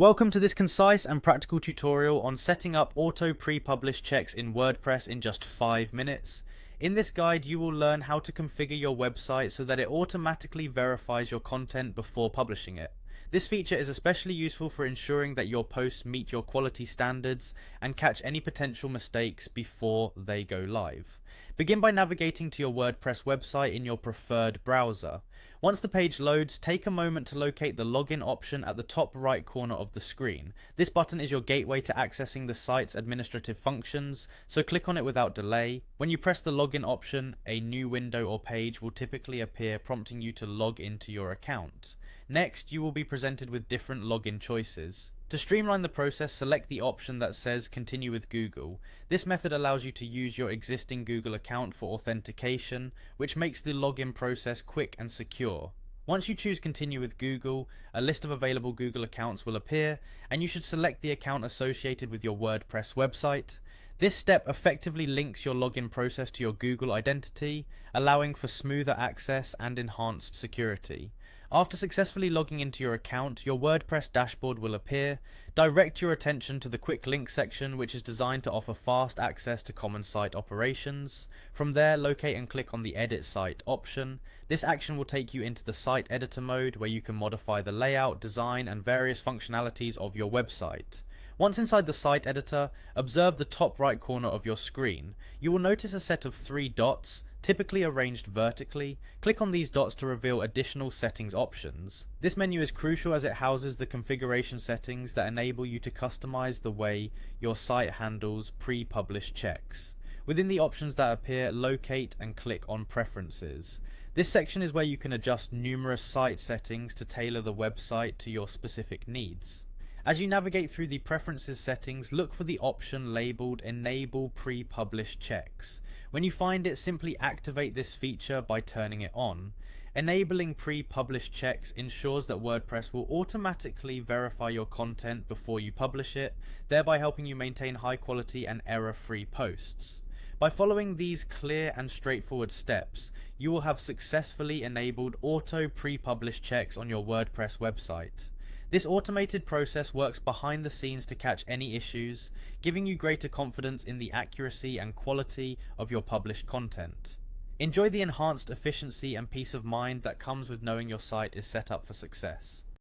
Welcome to this concise and practical tutorial on setting up auto pre-publish checks in WordPress in just 5 minutes. In this guide, you will learn how to configure your website so that it automatically verifies your content before publishing it. This feature is especially useful for ensuring that your posts meet your quality standards and catch any potential mistakes before they go live. Begin by navigating to your WordPress website in your preferred browser. Once the page loads, take a moment to locate the login option at the top right corner of the screen. This button is your gateway to accessing the site's administrative functions, so click on it without delay. When you press the login option, a new window or page will typically appear, prompting you to log into your account. Next, you will be presented with different login choices. To streamline the process, select the option that says Continue with Google. This method allows you to use your existing Google account for authentication, which makes the login process quick and secure. Once you choose Continue with Google, a list of available Google accounts will appear, and you should select the account associated with your WordPress website. This step effectively links your login process to your Google identity, allowing for smoother access and enhanced security. After successfully logging into your account, your WordPress dashboard will appear. Direct your attention to the quick link section, which is designed to offer fast access to common site operations. From there, locate and click on the Edit Site option. This action will take you into the site editor mode, where you can modify the layout, design, and various functionalities of your website. Once inside the site editor, observe the top right corner of your screen. You will notice a set of 3 dots, typically arranged vertically. Click on these dots to reveal additional settings options. This menu is crucial as it houses the configuration settings that enable you to customize the way your site handles pre-published checks. Within the options that appear, locate and click on Preferences. This section is where you can adjust numerous site settings to tailor the website to your specific needs. As you navigate through the Preferences settings, look for the option labeled Enable Pre-Published Checks. When you find it, simply activate this feature by turning it on. Enabling pre-published checks ensures that WordPress will automatically verify your content before you publish it, thereby helping you maintain high quality and error-free posts. By following these clear and straightforward steps, you will have successfully enabled auto pre-published checks on your WordPress website. This automated process works behind the scenes to catch any issues, giving you greater confidence in the accuracy and quality of your published content. Enjoy the enhanced efficiency and peace of mind that comes with knowing your site is set up for success.